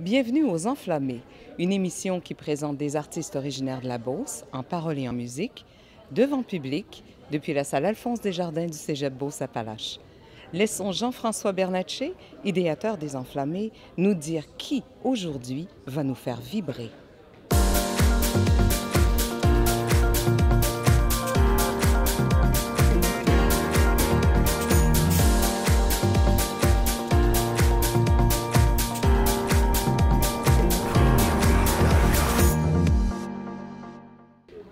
Bienvenue aux Enflammés, une émission qui présente des artistes originaires de la Beauce, en parole et en musique, devant public, depuis la salle Alphonse Desjardins du Cégep Beauce-Appalaches. Laissons Jean-François Bernatchez, idéateur des Enflammés, nous dire qui, aujourd'hui, va nous faire vibrer.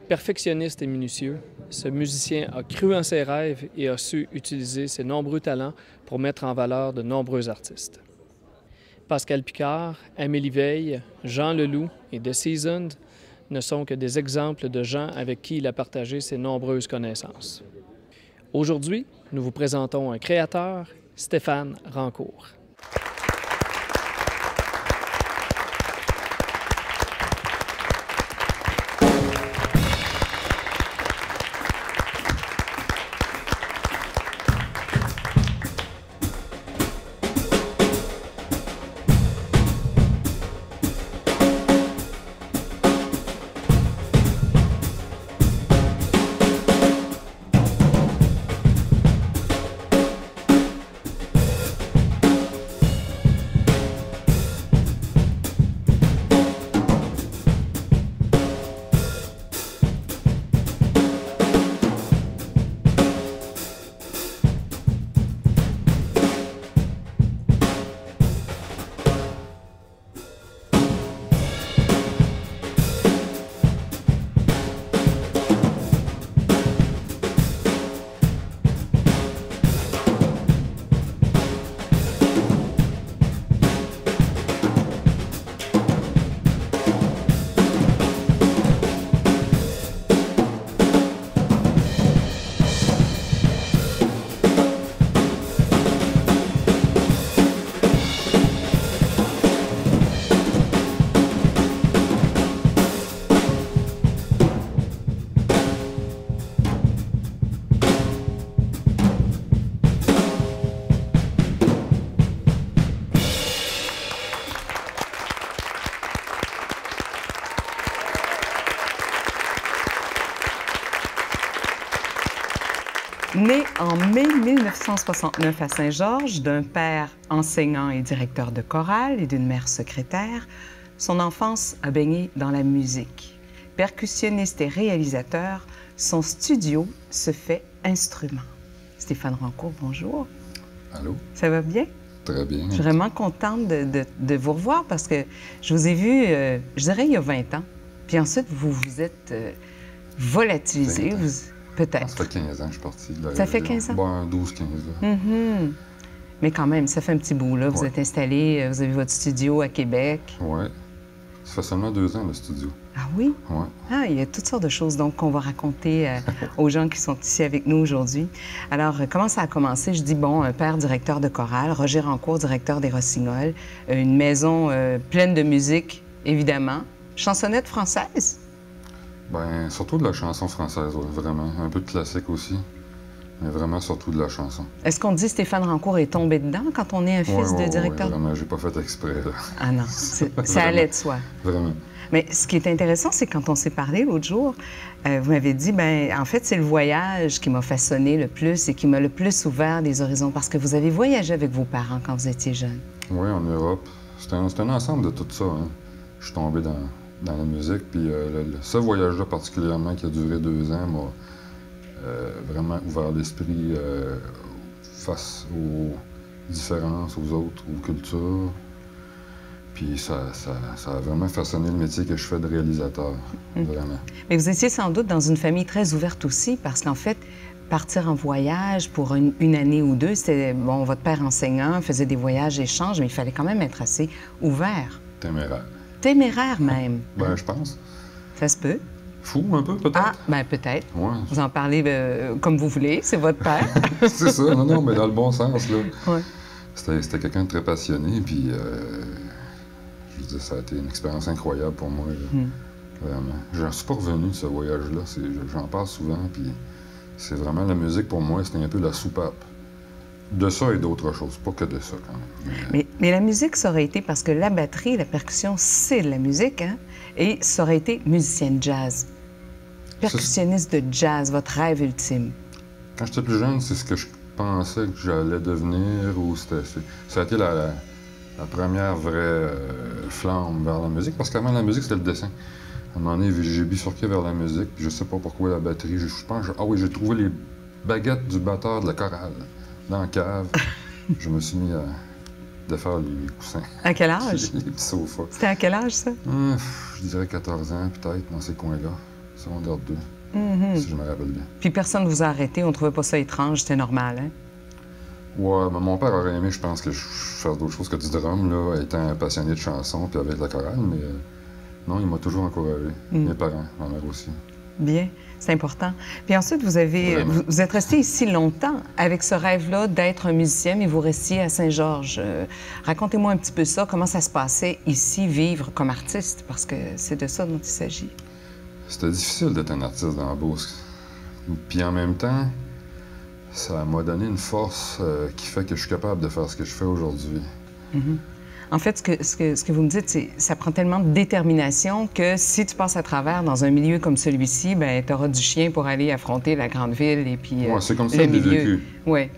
Perfectionniste et minutieux, ce musicien a cru en ses rêves et a su utiliser ses nombreux talents pour mettre en valeur de nombreux artistes. Pascal Picard, Amélie Veil, Jean Leloup et The Seasoned ne sont que des exemples de gens avec qui il a partagé ses nombreuses connaissances. Aujourd'hui, nous vous présentons un créateur, Stéphane Rancourt. Né en mai 1969 à Saint-Georges, d'un père enseignant et directeur de chorale et d'une mère secrétaire, son enfance a baigné dans la musique. Percussionniste et réalisateur, son studio se fait instrument. Stéphane Rancourt, bonjour. Allô? Ça va bien? Très bien. Je suis vraiment contente de vous revoir parce que je vous ai vu, je dirais, il y a 20 ans. Puis ensuite, vous vous êtes volatilisé. Peut-être. Ça fait 15 ans que je suis parti de la Ça fait 15 ans? Bon, 12-15 ans. Mais quand même, ça fait un petit bout, là. Vous êtes installé, vous avez votre studio à Québec. Oui. Ça fait seulement 2 ans, le studio. Ah oui? Oui. Ah, il y a toutes sortes de choses, donc, qu'on va raconter aux gens qui sont ici avec nous aujourd'hui. Alors, comment ça a commencé? Je dis, bon, un père directeur de chorale, Roger Rancourt, directeur des Rossignols, une maison pleine de musique, évidemment. Chansonnette française? Bien, surtout de la chanson française, ouais, vraiment. Un peu de classique aussi, mais vraiment surtout de la chanson. Est-ce qu'on dit Stéphane Rancourt est tombé dedans quand on est un fils de directeur? Oui, vraiment, j'ai pas fait exprès, là. Ah non, ça allait de soi. Vraiment. Mais ce qui est intéressant, c'est quand on s'est parlé l'autre jour, vous m'avez dit, bien, en fait, c'est le voyage qui m'a façonné le plus et qui m'a le plus ouvert des horizons, parce que vous avez voyagé avec vos parents quand vous étiez jeune. Oui, en Europe. C'est un ensemble de tout ça, hein. Je suis tombé dans la musique, puis ce voyage-là particulièrement, qui a duré 2 ans, m'a vraiment ouvert l'esprit face aux différences, aux autres, aux cultures. Puis ça a vraiment façonné le métier que je fais de réalisateur, vraiment. Mais vous étiez sans doute dans une famille très ouverte aussi, parce qu'en fait, partir en voyage pour une année ou deux, c'était, bon, votre père enseignant faisait des voyages échanges, mais il fallait quand même être assez ouvert. Téméraire. Téméraire même. Ben, je pense. Ça se peut. Fou, un peu, peut-être? Ah, bien, peut-être. Ouais. Vous en parlez comme vous voulez, c'est votre père. C'est ça, non, mais dans le bon sens, là. Ouais. C'était quelqu'un de très passionné, puis je veux dire, ça a été une expérience incroyable pour moi, là. Vraiment. J'en suis pas revenu de ce voyage-là, j'en parle souvent, puis c'est vraiment la musique, pour moi, c'était un peu la soupape. De ça et d'autres choses, pas que de ça quand même. Mais la musique, ça aurait été, parce que la batterie, la percussion, c'est de la musique, hein? Et ça aurait été musicien de jazz. Percussionniste de jazz, votre rêve ultime. Quand j'étais plus jeune, c'est ce que je pensais que j'allais devenir, ou ça a été la première vraie flamme vers la musique, parce qu'avant la musique, c'était le dessin. À un moment donné, j'ai bifurqué vers la musique, puis je sais pas pourquoi la batterie. Je pense, ah oui, j'ai trouvé les baguettes du batteur de la chorale dans la cave. Je me suis mis à défaire les coussins. À quel âge? Les petits sofas. C'était à quel âge, ça? Je dirais 14 ans, peut-être, dans ces coins-là. Secondaire 2, si je me rappelle bien. Puis personne ne vous a arrêté, on trouvait pas ça étrange, c'était normal, hein? Ouais, mais mon père aurait aimé, je pense, que je fasse d'autres choses que du drum, là, étant passionné de chansons puis avec la chorale, mais non, il m'a toujours encouragé. Mes parents, ma mère aussi. Bien, c'est important. Puis ensuite, vous êtes resté ici longtemps avec ce rêve-là d'être un musicien, mais vous restiez à Saint-Georges. Racontez-moi un petit peu ça, comment ça se passait ici, vivre comme artiste, parce que c'est de ça dont il s'agit. C'était difficile d'être un artiste dans la Beauce. Puis en même temps, ça m'a donné une force qui fait que je suis capable de faire ce que je fais aujourd'hui. En fait, ce que vous me dites, c'est ça prend tellement de détermination que si tu passes à travers dans un milieu comme celui-ci, ben tu auras du chien pour aller affronter la grande ville et puis c'est comme ça que j'ai vécu. Oui.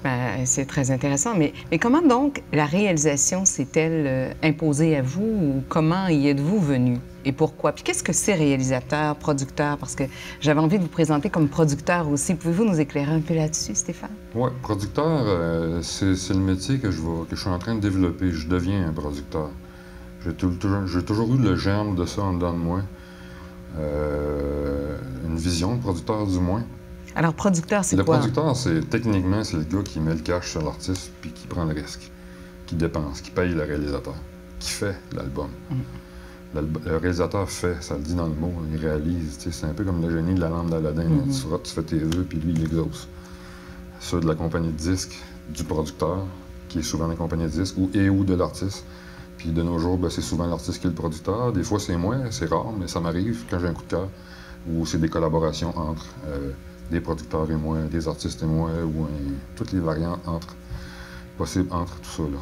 Ben, c'est très intéressant. Mais comment donc la réalisation s'est-elle imposée à vous ou comment y êtes-vous venu? Et pourquoi? Puis qu'est-ce que c'est réalisateur, producteur? Parce que j'avais envie de vous présenter comme producteur aussi. Pouvez-vous nous éclairer un peu là-dessus, Stéphane? Oui, producteur, c'est le métier que je suis en train de développer. Je deviens un producteur. J'ai toujours eu le germe de ça en dedans de moi. Une vision de producteur, du moins. Alors, producteur, c'est quoi? Le producteur, techniquement, c'est le gars qui met le cash sur l'artiste puis qui prend le risque, qui dépense, qui paye le réalisateur, qui fait l'album. Le réalisateur fait, ça le dit dans le mot, il réalise. C'est un peu comme le génie de la lampe d'Aladin. Tu fais tes vœux, puis lui, il exauce. Ceux de la compagnie de disques, du producteur, qui est souvent la compagnie de disques, ou de l'artiste. Puis de nos jours, c'est souvent l'artiste qui est le producteur. Des fois, c'est moi, c'est rare, mais ça m'arrive quand j'ai un coup de cœur, où c'est des collaborations entre des producteurs et moi, des artistes et moi, ou toutes les variantes possibles entre tout ça, là.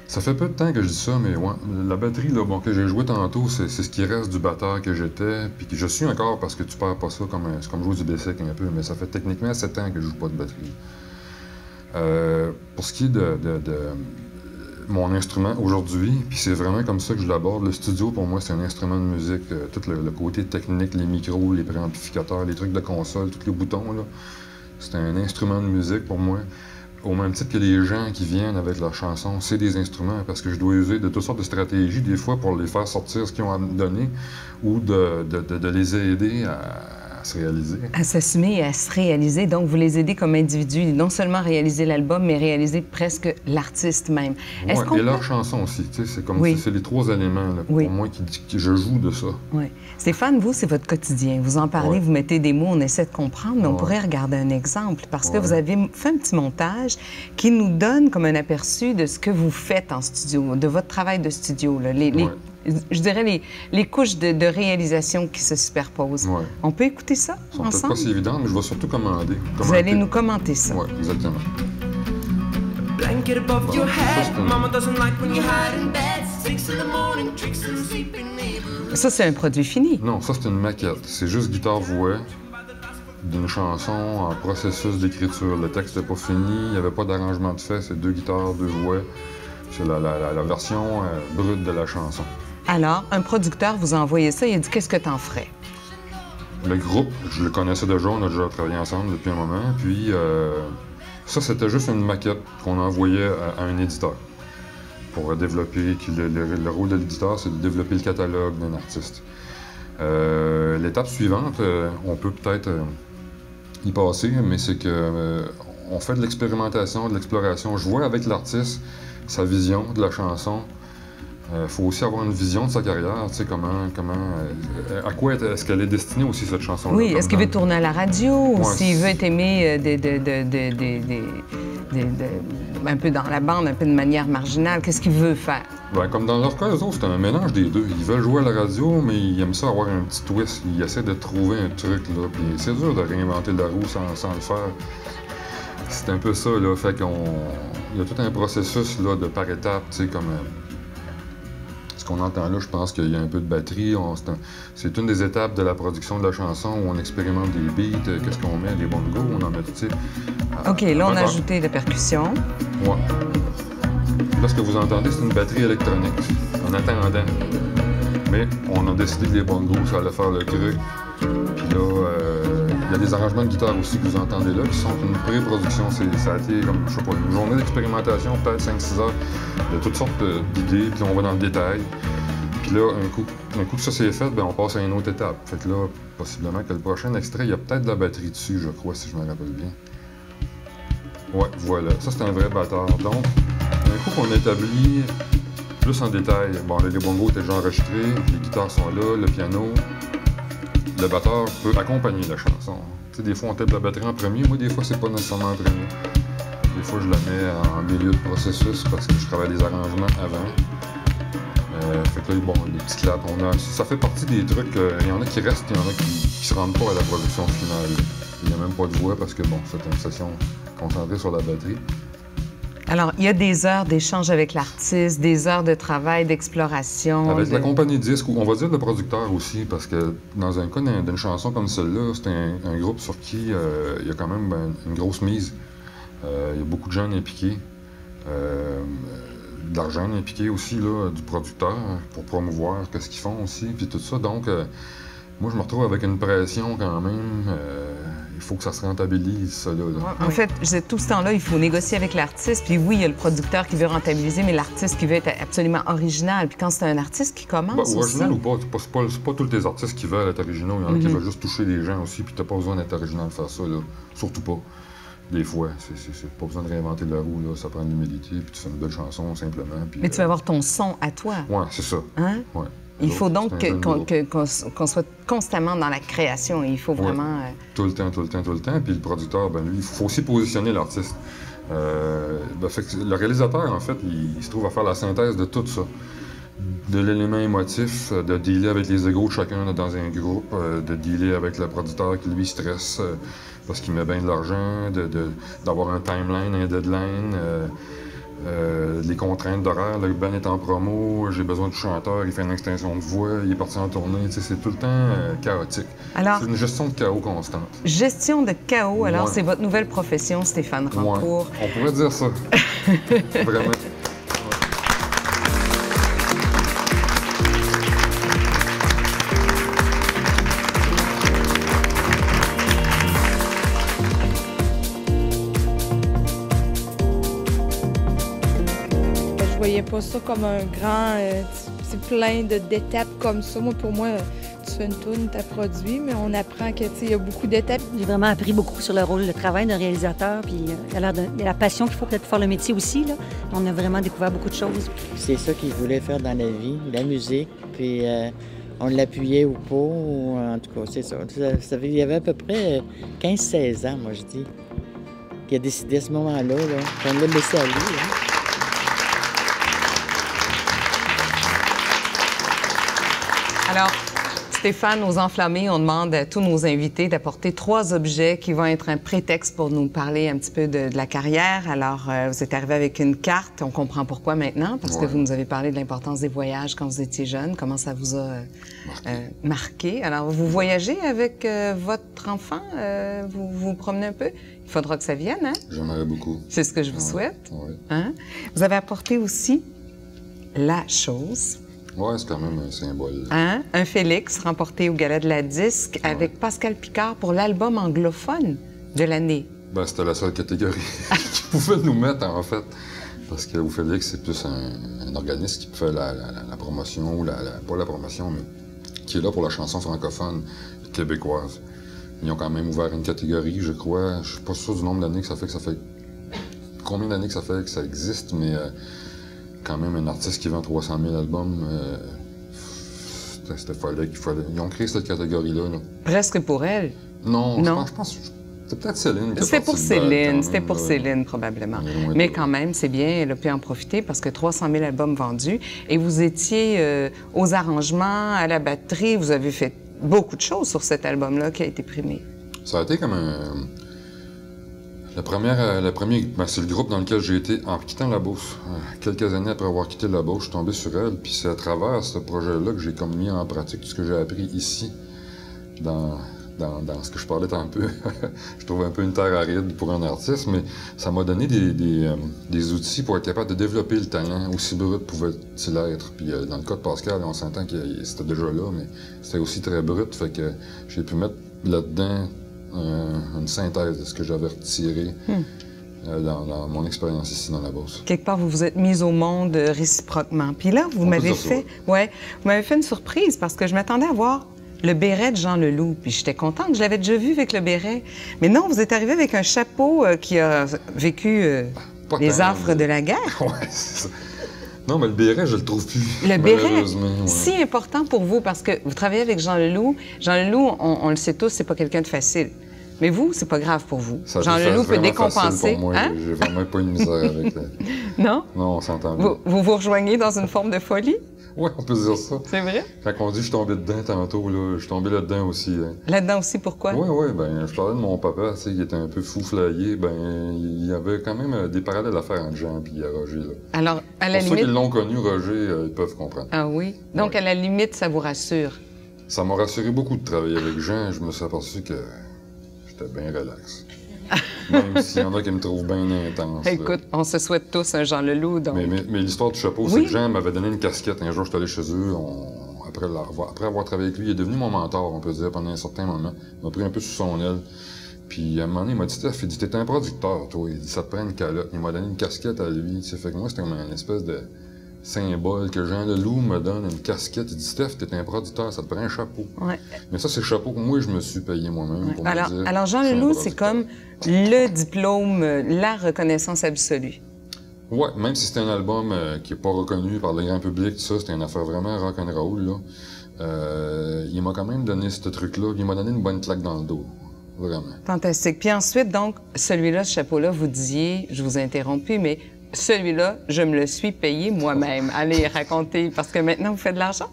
Ça fait peu de temps que je dis ça, mais ouais, la batterie là, que j'ai joué tantôt, c'est ce qui reste du batteur que j'étais, puis que je suis encore parce que tu perds pas ça c'est comme jouer du basic un peu, mais ça fait techniquement 7 ans que je joue pas de batterie. Pour ce qui est de mon instrument aujourd'hui, puis c'est vraiment comme ça que je l'aborde, le studio pour moi c'est un instrument de musique, tout le côté technique, les micros, les préamplificateurs, les trucs de console, tous les boutons, là, c'est un instrument de musique pour moi. Au même titre que les gens qui viennent avec leurs chansons, c'est des instruments, parce que je dois user de toutes sortes de stratégies, des fois pour les faire sortir ce qu'ils ont à me donner, ou de les aider à se réaliser. À s'assumer et à se réaliser. Donc, vous les aidez comme individus, non seulement réaliser l'album, mais réaliser presque l'artiste même. Oui, et leurs chansons aussi. C'est comme c'est les 3 éléments là, pour moi que je joue de ça. Oui. Stéphane, vous, c'est votre quotidien. Vous en parlez, vous mettez des mots, on essaie de comprendre, mais on pourrait regarder un exemple, parce que vous avez fait un petit montage qui nous donne comme un aperçu de ce que vous faites en studio, de votre travail de studio. Là. Je dirais les couches de réalisation qui se superposent. On peut écouter ça ensemble? C'est pas si évident, mais je vais surtout commenter. Vous allez nous commenter ça. Oui, exactement. Ça, c'est un produit fini? Non, ça, c'est une maquette. C'est juste guitare-voix d'une chanson en processus d'écriture. Le texte n'est pas fini, il n'y avait pas d'arrangement de fait, c'est 2 guitares, 2 voix. C'est la version brute de la chanson. Alors, un producteur vous a envoyé ça, il a dit « Qu'est-ce que t'en ferais? » Le groupe, je le connaissais déjà, on a déjà travaillé ensemble depuis un moment, puis ça, c'était juste une maquette qu'on envoyait à un éditeur pour développer. Le rôle de l'éditeur, c'est de développer le catalogue d'un artiste. L'étape suivante, on peut peut-être y passer, mais c'est que on fait de l'expérimentation, de l'exploration. Je vois avec l'artiste sa vision de la chanson. Faut aussi avoir une vision de sa carrière, tu sais, à quoi est-ce qu'elle est destinée aussi, cette chanson-là? Oui, est-ce qu'il veut tourner à la radio ou s'il veut être aimé un peu dans la bande, un peu de manière marginale? Qu'est-ce qu'il veut faire? Bien, comme dans leur cas, eux autres, c'est un mélange des deux. Ils veulent jouer à la radio, mais ils aiment ça avoir un petit twist. Ils essaient de trouver un truc, là, puis c'est dur de réinventer la roue sans le faire. C'est un peu ça, là. Fait il y a tout un processus là, de par étapes, tu sais, comme... ce qu'on entend là, je pense qu'il y a un peu de batterie. C'est une des étapes de la production de la chanson où on expérimente des beats, qu'est-ce qu'on met, des bongos, on en met, tu sais... OK, là, on a ajouté des percussions. Ouais. Là, ce que vous entendez, c'est une batterie électronique, en attendant. Mais on a décidé que les bongos, ça allait faire le truc. Puis là, il y a des arrangements de guitare aussi que vous entendez là, qui sont une pré-production. Ça a été comme, je sais pas, une journée d'expérimentation, peut-être 5-6 heures, de toutes sortes d'idées, puis on va dans le détail. Puis là, un coup que ça c'est fait, bien, on passe à une autre étape. Fait que là, possiblement que le prochain extrait, il y a peut-être de la batterie dessus, je crois, si je me rappelle bien. Ouais, voilà. Ça, c'est un vrai batteur. Donc, un coup qu'on établit plus en détail, bon, les bongos étaient déjà enregistrés, les guitares sont là, le piano, le batteur peut accompagner la chanson. Tu sais, des fois, on tape la batterie en premier. Moi, des fois, c'est pas nécessairement en premier. Des fois, je la mets en milieu de processus parce que je travaille des arrangements avant. Fait que là, bon, les petits claps, ça fait partie des trucs. Il y en a qui restent, il y en a qui se rendent pas à la production finale. Il n'y a même pas de voix parce que, bon, c'est une session concentrée sur la batterie. Alors, il y a des heures d'échange avec l'artiste, des heures de travail, d'exploration. Avec la compagnie de disques, ou on va dire le producteur aussi, parce que dans un cas d'une chanson comme celle-là, c'est un groupe sur qui il y a quand même une grosse mise. Il y a beaucoup de gens impliqués. De l'argent impliqué aussi, là, du producteur, pour promouvoir ce qu'ils font aussi, puis tout ça. Donc, moi, je me retrouve avec une pression quand même. Il faut que ça se rentabilise, ça, là. En fait, tout ce temps-là, il faut négocier avec l'artiste. Puis oui, il y a le producteur qui veut rentabiliser, mais l'artiste qui veut être absolument original. Puis quand c'est un artiste qui commence original ou pas, c'est pas tous les artistes qui veulent être originaux. Il y en a qui veulent juste toucher les gens aussi, puis t'as pas besoin d'être original de faire ça, là. Surtout pas. Des fois, c'est pas besoin de réinventer la roue, là. Ça prend de l'humilité, puis tu fais une belle chanson, simplement. Puis, mais tu vas avoir ton son à toi. Ouais, c'est ça. Hein? Ouais. Il faut donc qu'on soit constamment dans la création. Il faut vraiment... Tout le temps. Puis le producteur, ben lui, il faut aussi positionner l'artiste. Fait que le réalisateur, en fait, il se trouve à faire la synthèse de tout ça. De l'élément émotif, de dealer avec les égos de chacun dans un groupe, de dealer avec le producteur qui, lui, stresse parce qu'il met bien de l'argent, d'avoir un timeline, un deadline... les contraintes d'horaire, le band est en promo, j'ai besoin du chanteur, il fait une extension de voix, il est parti en tournée, c'est tout le temps chaotique. C'est une gestion de chaos constante. Gestion de chaos, alors c'est votre nouvelle profession, Stéphane Rancourt. On pourrait dire ça. Vraiment. Je voyais pas ça comme un grand... c'est plein d'étapes comme ça. Moi, pour moi, tu fais une tourne, tu as produit, mais on apprend que il y a beaucoup d'étapes. J'ai vraiment appris beaucoup sur le travail d'un réalisateur, puis il y a la passion qu'il faut peut-être pour faire le métier aussi, là. On a vraiment découvert beaucoup de choses. C'est ça qu'il voulait faire dans la vie, la musique, puis on l'appuyait ou pas, ou, en tout cas, c'est ça. Il y avait à peu près 15-16 ans, moi, je dis, qu'il a décidé à ce moment-là, qu'on l'a laissé aller, hein. Alors, Stéphane, aux Enflammés, on demande à tous nos invités d'apporter 3 objets qui vont être un prétexte pour nous parler un petit peu de la carrière. Alors, vous êtes arrivé avec une carte, on comprend pourquoi maintenant, parce que vous nous avez parlé de l'importance des voyages quand vous étiez jeune, comment ça vous a marqué. Alors, vous voyagez avec votre enfant, vous vous promenez un peu. Il faudra que ça vienne, hein? J'aimerais beaucoup. C'est ce que je vous souhaite. Ouais. Hein? Vous avez apporté aussi la chose. Oui, c'est quand même un symbole. Hein? Un Félix remporté au Gala de la Disque avec Pascal Picard pour l'album anglophone de l'année. Ben, c'était la seule catégorie qu'ils pouvaient nous mettre, en fait. Parce que au Félix, c'est plus un organisme qui fait la promotion, ou pas la promotion, mais qui est là pour la chanson francophone québécoise. Ils ont quand même ouvert une catégorie, je crois. Je suis pas sûr du nombre d'années que ça fait. Combien d'années que ça fait que ça existe, mais... quand même un artiste qui vend 300 000 albums, ils ont créé cette catégorie-là. Là. Presque pour elle? Non. Je pense c'était peut-être Céline qui a C'était pour Céline, c'était pour là. Céline probablement. Mais quand même, c'est bien, elle a pu en profiter parce que 300 000 albums vendus. Et vous étiez aux arrangements, à la batterie, vous avez fait beaucoup de choses sur cet album-là qui a été primé. Ça a été comme Le premier, c'est le groupe dans lequel j'ai été en quittant la Beauce. Quelques années après avoir quitté la Beauce, je suis tombé sur elle, puis c'est à travers ce projet-là que j'ai comme mis en pratique tout ce que j'ai appris ici, dans ce que je parlais un peu. Je trouve un peu une terre aride pour un artiste, mais ça m'a donné des outils pour être capable de développer le talent, aussi brut pouvait-il être. Puis dans le cas de Pascal, on s'entend que c'était déjà là, mais c'était aussi très brut, fait que j'ai pu mettre là-dedans une synthèse de ce que j'avais retiré dans mon expérience ici dans la Beauce. Quelque part, vous vous êtes mis au monde réciproquement. Puis là, vous m'avez fait une surprise parce que je m'attendais à voir le béret de Jean Leloup. Puis j'étais contente, je l'avais déjà vu avec le béret. Mais non, vous êtes arrivé avec un chapeau qui a vécu les affres de la guerre. Ouais, c'est ça. Non, mais le béret, je le trouve plus. Le béret, si important pour vous, parce que vous travaillez avec Jean Leloup. Jean Leloup, on le sait tous, c'est pas quelqu'un de facile. Mais vous, c'est pas grave pour vous. Ça, Jean Leloup peut décompenser. Pour moi, hein? J'ai vraiment pas une misère avec ça. Non? Non, on s'entend bien. Vous rejoignez dans une forme de folie? Oui, on peut dire ça. C'est vrai? Quand on dit que je suis tombé dedans tantôt, là, je suis tombé là-dedans aussi. Hein. Là-dedans aussi, pourquoi? Oui, ben je parlais de mon papa, tu sais, qui était un peu fou flayé. Ben, il y avait quand même des parallèles à faire entre Jean et Roger, là. Alors, à la limite... Pour ceux qui l'ont connu, Roger, ils peuvent comprendre. Ah oui? Donc, à la limite, ça vous rassure? Ça m'a rassuré beaucoup de travailler avec Jean. Je me suis aperçu que j'étais bien relax. Même s'il y en a qui me trouvent bien intense. Écoute, on se souhaite tous un Jean Leloup, donc... Mais l'histoire du chapeau, c'est que Jean m'avait donné une casquette. Un jour, je suis allé chez eux. Après avoir travaillé avec lui, il est devenu mon mentor, on peut dire, pendant un certain moment. Il m'a pris un peu sous son aile. Puis à un moment donné, il m'a dit, Steph, il dit, t'es un producteur, toi. Il dit, ça te prend une calotte. Il m'a donné une casquette à lui. Ça fait que moi, c'était comme une espèce de symbole que Jean Leloup me donne une casquette. Il dit, Steph, t'es un producteur, ça te prend un chapeau. Ouais. Mais ça, c'est le chapeau que moi, je me suis payé moi-même pour me dire. Alors, Jean Leloup, c'est comme le diplôme, la reconnaissance absolue. Ouais, même si c'était un album qui n'est pas reconnu par le grand public, tout ça, c'était une affaire vraiment rock'n'roll, là. Il m'a quand même donné ce truc-là, il m'a donné une bonne claque dans le dos. Vraiment. Fantastique. Puis ensuite, donc, celui-là, ce chapeau-là, vous disiez, je vous ai interrompu, mais celui-là, je me le suis payé moi-même. Allez, racontez, parce que maintenant, vous faites de l'argent?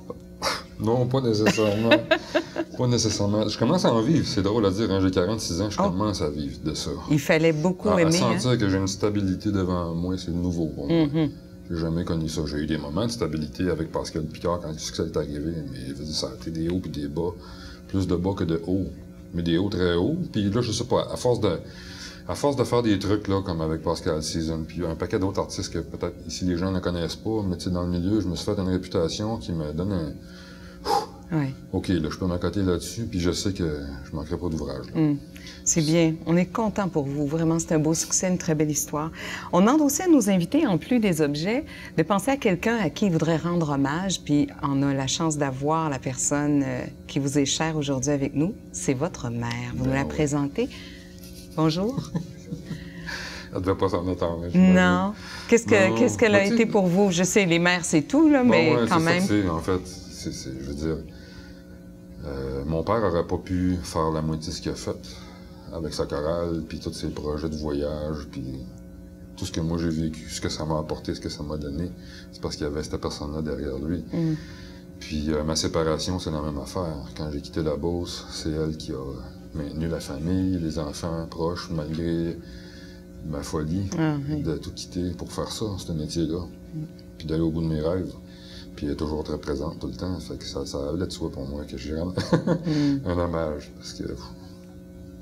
Non, pas nécessairement. Pas nécessairement. Je commence à en vivre, c'est drôle à dire, hein, j'ai 46 ans, je commence à vivre de ça. Il fallait beaucoup aimer, à sentir que j'ai une stabilité devant moi, c'est nouveau pour moi. J'ai jamais connu ça. J'ai eu des moments de stabilité avec Pascal Picard quand le succès est arrivé, mais ça a été des hauts puis des bas. Plus de bas que de hauts. Mais des hauts très hauts. Puis là, je sais pas, à force de faire des trucs là, comme avec Pascal Season, puis un paquet d'autres artistes que peut-être ici les gens ne connaissent pas, mais tu sais, dans le milieu, je me suis fait une réputation qui me donne un... Oui. OK, là, je peux m'accoter là-dessus, puis je sais que je manquerai pas d'ouvrage. C'est bien. On est content pour vous. Vraiment, c'est un beau succès, une très belle histoire. On demande aussi à nos invités, en plus des objets, de penser à quelqu'un à qui ils voudraient rendre hommage, puis on a la chance d'avoir la personne qui vous est chère aujourd'hui avec nous. C'est votre mère. Vous nous la présentez. Bonjour. Elle ne devait pas s'en attendre. Non. Qu'est-ce qu'elle a été pour vous? Je sais, les mères, c'est tout, là, mais quand même... En fait, je veux dire, mon père n'aurait pas pu faire la moitié de ce qu'il a fait avec sa chorale, puis tous ses projets de voyage, puis tout ce que moi j'ai vécu, ce que ça m'a apporté, ce que ça m'a donné. C'est parce qu'il y avait cette personne-là derrière lui. Puis ma séparation, c'est la même affaire. Quand j'ai quitté la Beauce, c'est elle qui a maintenu la famille, les enfants proches, malgré ma folie de tout quitter pour faire ça, ce métier-là, puis d'aller au bout de mes rêves. Puis elle est toujours très présente tout le temps, fait que ça allait de soi pour moi que je rende un hommage, parce que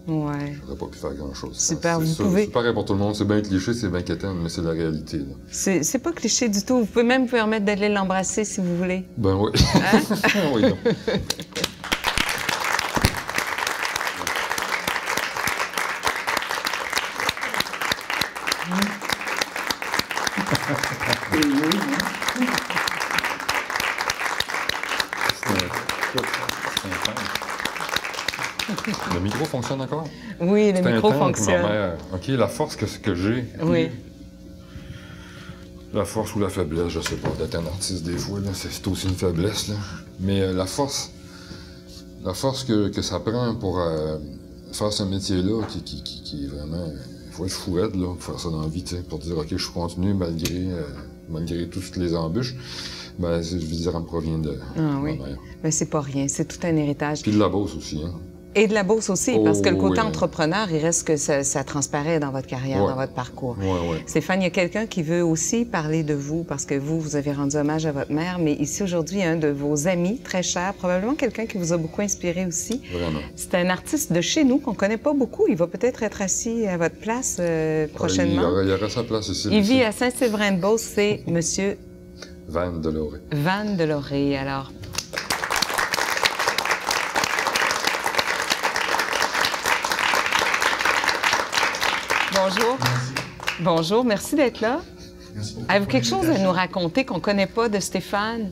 j'aurais pas pu faire grand-chose. Super, vous pouvez... C'est pareil pour tout le monde, c'est bien cliché, c'est bien quétaine, mais c'est la réalité. C'est pas cliché du tout, vous pouvez même vous permettre d'aller l'embrasser si vous voulez. Ben oui. Hein? Oui, non. Le micro fonctionne encore? Oui, le micro fonctionne. OK, la force que j'ai. Oui. La force ou la faiblesse, je sais pas, d'être un artiste des fois, c'est aussi une faiblesse. Là. Mais la force que ça prend pour faire ce métier-là, qui est vraiment... Il faut être fouette là, pour faire ça dans la vie, pour dire « OK, je continue malgré toutes les embûches ». Ben, je veux dire, elle me provient de ma mère. Ben, c'est pas rien, c'est tout un héritage. Puis de la Beauce aussi, hein. Et de la Beauce aussi, parce que le côté oui. entrepreneur, il reste que ça transparaît dans votre carrière, Ouais. dans votre parcours. Oui. Stéphane, il y a quelqu'un qui veut aussi parler de vous, parce que vous avez rendu hommage à votre mère, mais ici aujourd'hui, il y a un de vos amis très cher, probablement quelqu'un qui vous a beaucoup inspiré aussi. Vraiment. C'est un artiste de chez nous qu'on connaît pas beaucoup. Il va peut-être être assis à votre place prochainement. Il y aura sa place ici. Il aussi. vit à Saint-Séverin-de-Beauce, c'est Monsieur Van Deloré. Van Deloré. Alors, bonjour. Bonjour, merci d'être là. Merci beaucoup Avez-vous pour quelque chose à l'invitation. nous raconter qu'on ne connaît pas de Stéphane?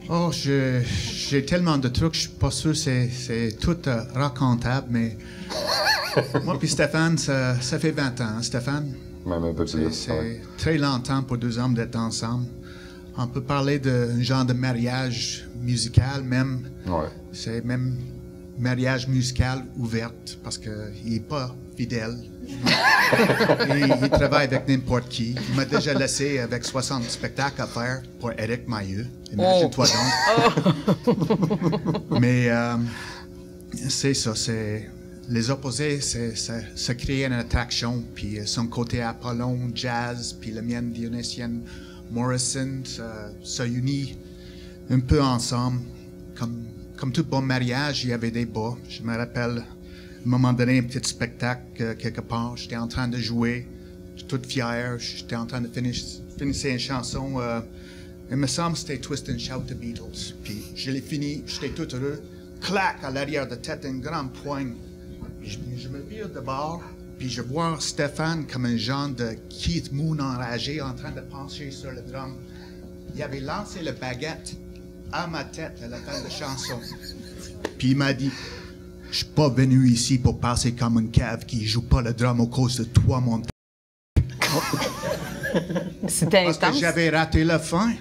Oh, j'ai tellement de trucs, je suis pas sûr c'est tout racontable, mais moi puis Stéphane, ça fait 20 ans, hein, Stéphane? Même un peu plus. C'est très longtemps pour deux hommes d'être ensemble. On peut parler d'un genre de mariage musical, même. Ouais. C'est même mariage musical ouverte, parce qu'il n'est pas fidèle. Il travaille avec n'importe qui. Il m'a déjà laissé avec 60 spectacles à faire pour Éric Mailleux. Imagine-toi donc. Mais c'est ça, c'est... Les opposés, ça crée une attraction. Puis son côté Apollon, jazz, puis la mienne dionysienne, Morrison, ça unit un peu ensemble. Comme tout bon mariage, il y avait des bas. Je me rappelle, à un moment donné, un petit spectacle quelque part. J'étais en train de jouer. J'étais toute fier. J'étais en train de finir une chanson. Il me semble que c'était Twist and Shout the Beatles. Puis je l'ai fini. J'étais tout heureux. Clac à l'arrière de tête, une grande poigne. Je me vire de bord. Puis je vois Stéphane comme un genre de Keith Moon enragé en train de pencher sur le drum. Il avait lancé le baguette à ma tête à la fin de la chanson. Puis il m'a dit, je suis pas venu ici pour passer comme une cave qui joue pas le drum à cause de toi, mon... C'était Parce que intense. j'avais raté la fin.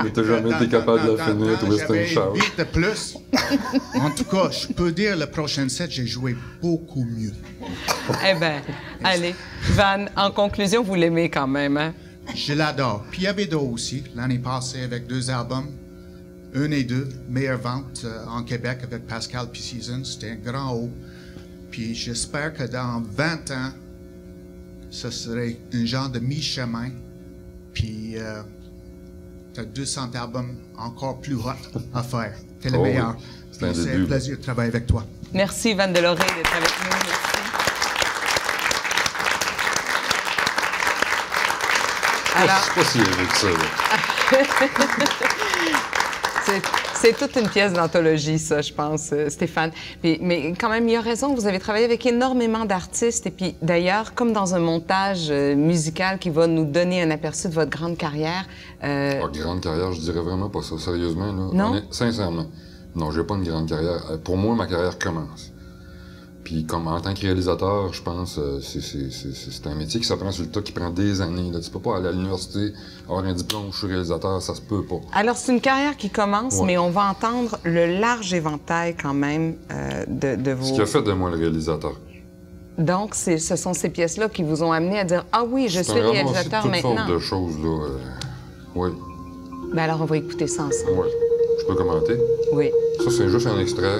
Mais t'as jamais été capable de la finir, Twist and J'avais Shout. une beat de plus. En tout cas, je peux dire, le prochain set, j'ai joué beaucoup mieux. Eh bien, allez. Van, en conclusion, vous l'aimez quand même, hein? Je l'adore. Puis il y avait d'autres aussi, l'année passée, avec 2 albums. 1 et 2, meilleure vente en Québec avec Pascal P. Season. C'était un grand haut. Puis j'espère que dans 20 ans, ce serait un genre de mi-chemin. Puis t'as 200 albums encore plus hot à faire. T'es le Oh oui. meilleur. C'est un Puis début. un plaisir de travailler avec toi. Merci, Van Deloré, d'être avec nous. Merci. Alors, Je sais pas s'il y avait que ça. Là. c'est toute une pièce d'anthologie, ça, je pense, Stéphane. Mais quand même, il a raison, vous avez travaillé avec énormément d'artistes. Et puis, d'ailleurs, comme dans un montage musical qui va nous donner un aperçu de votre grande carrière... Grande carrière, je dirais vraiment pas ça, sérieusement. Là. Non? Sincèrement. Non, j'ai pas une grande carrière. Pour moi, ma carrière commence. Puis comme en tant que réalisateur, je pense c'est un métier qui s'apprend sur le tas, qui prend des années. Là. Tu peux pas aller à l'université, avoir un diplôme où je suis réalisateur, ça se peut pas. Alors, c'est une carrière qui commence, Ouais. mais on va entendre le large éventail quand même de vos... Ce qui a fait de moi le réalisateur. Donc, ce sont ces pièces-là qui vous ont amené à dire « Ah oui, je C'est suis un ramassis réalisateur de toutes maintenant sortes de choses, là. Oui, ». Ben alors, on va écouter ça ensemble. oui. Je peux commenter. Oui. Ça, c'est juste un extrait.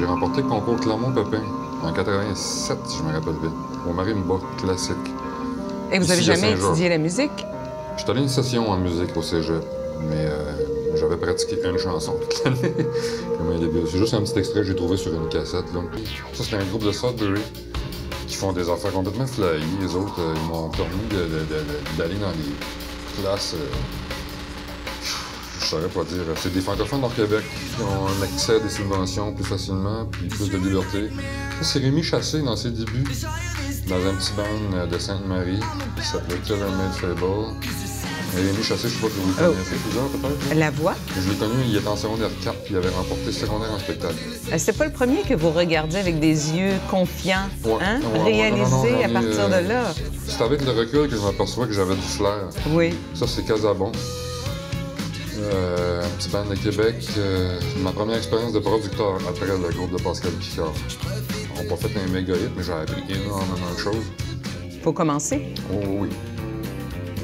J'ai remporté le concours Clermont-Pépin en 87, si je me rappelle bien. Au marimba classique. Et vous avez Ici, à jamais Saint-Georges. étudié la musique? J'étais allé à une session en musique au cégep, mais j'avais pratiqué une chanson toute l'année. Comme un début. C'est juste un petit extrait que j'ai trouvé sur une cassette. Là. Ça, c'est un groupe de Sudbury qui font des affaires complètement flyées. Les autres, ils m'ont permis d'aller dans les classes... je saurais pas dire. C'est des francophones hors Québec qui ont un accès à des subventions plus facilement, puis plus de liberté. Ça, c'est Rémi Chassé dans ses débuts, dans un petit band de Sainte-Marie qui s'appelait Killer Made Fable. Et Rémi Chassé, je sais pas si vous le connaissez, plusieurs peut-être. La voix? Je l'ai connu, il était en secondaire 4, puis il avait remporté secondaire en spectacle. C'est pas le premier que vous regardiez avec des yeux confiants, Ouais. hein? Ouais, Réalisé non, à j'en ai, partir de là. C'est avec le recul que je m'aperçois que j'avais du flair. Oui. Ça, c'est Casabon. Un petit band de Québec. Ma première expérience de producteur après le groupe de Pascal Picard. On n'a pas fait un méga hit, mais j'ai appris énormément de choses. Faut commencer. Oh oui.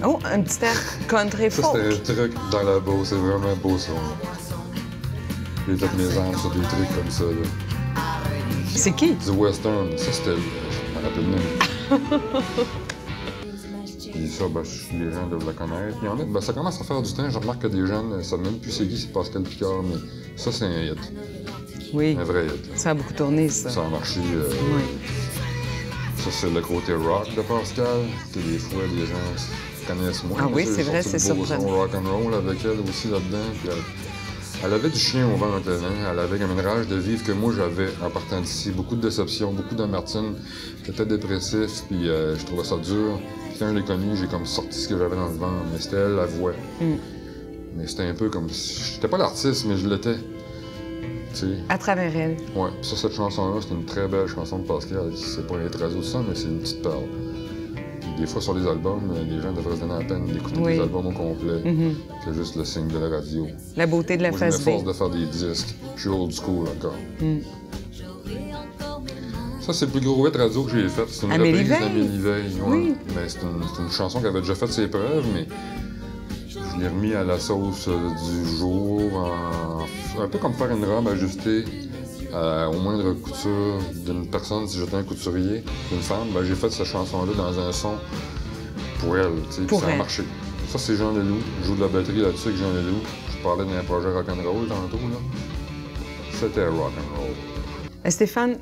Oh, un petit air country Ça, folk. c'était un truc dans la Beauce. C'est vraiment beau, ça. J'ai fait mes armes sur des trucs comme ça, là. C'est qui? The Western. Ça, c'était... Je me rappelle même. Puis ça, les gens doivent la connaître. Il y en a, ça commence à faire du temps. Je remarque que des jeunes ne savent même plus c'est qui, c'est Pascal Picard, mais ça, c'est un hit. Oui. Un vrai hit. Là. Ça a beaucoup tourné, ça. Ça a marché. Oui. Ça, c'est le côté rock de Pascal, que des fois, les gens connaissent moins. Ah oui, c'est vrai, c'est surprenant. Son rock and roll avec elle aussi là-dedans. Puis elle avait du chien au ventre, hein? Elle avait comme une rage de vivre que moi j'avais en partant d'ici. Beaucoup de déceptions, beaucoup d'amertume. J'étais dépressif, puis je trouvais ça dur. Puis quand je l'ai connue, j'ai comme sorti ce que j'avais dans le ventre. Mais c'était elle, la voix. Mais c'était un peu comme... J'étais pas l'artiste, mais je l'étais. T'sais. À travers elle. Ouais. Puis ça, cette chanson-là, c'est une très belle chanson de Pascal. C'est pas un étrazo de ça, mais c'est une petite perle. Des fois, sur les albums, les gens devraient se donner la peine d'écouter des albums au complet que juste le signe de la radio. La beauté de la face B. Je m'efforce de faire des disques. Je suis old school encore. Ça, c'est le plus gros hit radio que j'ai fait. C'est une reprise d'Amélie Veil. Oui. Mais c'est une chanson qui avait déjà fait ses preuves, mais je l'ai remis à la sauce du jour, un peu comme faire une robe ajustée au moindre couture d'une personne. Si j'étais un couturier, d'une femme, j'ai fait cette chanson-là dans un son pour elle, puis ça a marché. Ça, c'est Jean Leloup. Je joue de la batterie là-dessus avec Jean Leloup. Je parlais d'un projet rock'n'roll tantôt, là. C'était rock'n'roll. Stéphane,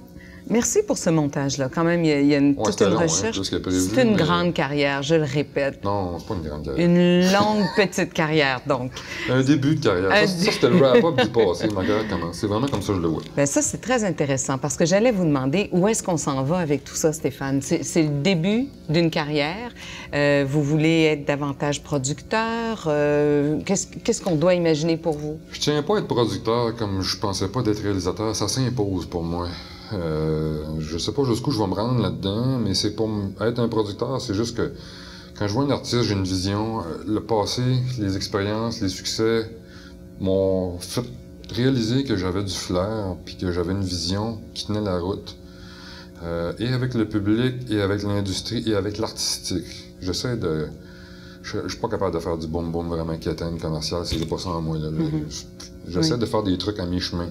merci pour ce montage-là. Quand même, il y a toute une recherche. Hein, c'est une grande carrière, je le répète. Non, c'est pas une grande carrière. Une longue petite carrière, donc. Un début de carrière. Ça, c'était le wrap-up du passé. Ma carrière commence. C'est vraiment comme ça que je le vois. Bien, ça, c'est très intéressant parce que j'allais vous demander où est-ce qu'on s'en va avec tout ça, Stéphane. C'est le début d'une carrière. Vous voulez être davantage producteur. Qu'est-ce qu'on doit imaginer pour vous? Je tiens pas à être producteur comme je pensais pas d'être réalisateur. Ça s'impose pour moi. Je sais pas jusqu'où je vais me rendre là-dedans, mais c'est pour être un producteur, c'est juste que quand je vois un artiste, j'ai une vision. Le passé, les expériences, les succès m'ont fait réaliser que j'avais du flair, puis que j'avais une vision qui tenait la route. Et avec le public, et avec l'industrie, et avec l'artistique. J'essaie de... Je suis pas capable de faire du boom-boom vraiment quétaine, commercial, c'est pas ça en moi. J'essaie de faire des trucs à mi-chemin.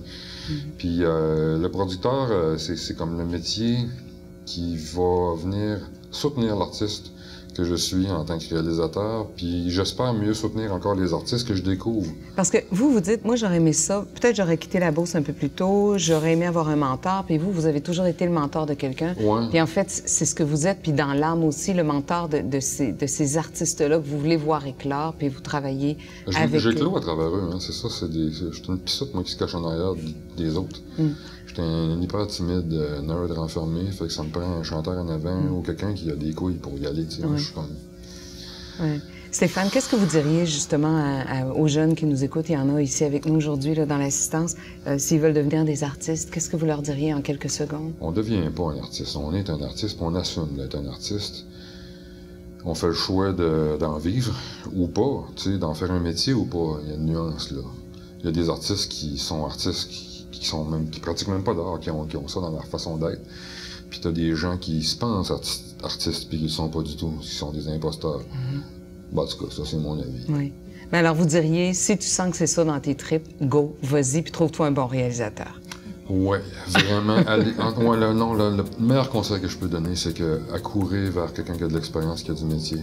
Puis le producteur, c'est comme le métier qui va venir soutenir l'artiste que je suis en tant que réalisateur, puis j'espère mieux soutenir encore les artistes que je découvre. Parce que vous dites, moi j'aurais aimé ça, peut-être j'aurais quitté la Beauce un peu plus tôt, j'aurais aimé avoir un mentor, puis vous avez toujours été le mentor de quelqu'un. Ouais. Puis en fait, c'est ce que vous êtes, puis dans l'âme aussi, le mentor de ces artistes-là que vous voulez voir éclore, puis vous travaillez avec eux. J'éclore à travers eux, hein. C'est ça, je suis une pissoute, moi, qui se cache en arrière des autres. J'étais un hyper timide nerd renfermé, fait que ça me prend un chanteur en avant ou quelqu'un qui a des couilles pour y aller, tu sais. Je suis comme... Ouais. Stéphane, qu'est-ce que vous diriez justement aux jeunes qui nous écoutent? Il y en a ici avec nous aujourd'hui dans l'assistance. S'ils veulent devenir des artistes, qu'est-ce que vous leur diriez en quelques secondes? On devient pas un artiste. On est un artiste, puis on assume d'être un artiste. On fait le choix d'en vivre ou pas, tu sais, d'en faire un métier ou pas. Il y a une nuance, là. Il y a des artistes qui sont artistes, qui pratiquent même pas d'art, qui ont ça dans leur façon d'être. Puis t'as des gens qui se pensent artistes, puis qui le sont pas du tout, qui sont des imposteurs. En tout cas, ça, c'est mon avis. Oui. Mais alors, vous diriez, si tu sens que c'est ça dans tes tripes, go, vas-y, puis trouve-toi un bon réalisateur. Oui, vraiment. Le meilleur conseil que je peux donner, c'est qu'accourir vers quelqu'un qui a de l'expérience, qui a du métier.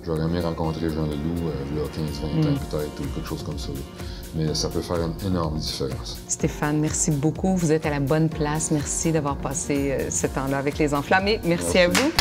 J'aurais aimé rencontrer Jean Leloup, il y a 15-20 ans peut-être, ou quelque chose comme ça. Mais ça peut faire une énorme différence. Stéphane, merci beaucoup. Vous êtes à la bonne place. Merci d'avoir passé ce temps-là avec Les Enflammés. Merci à vous.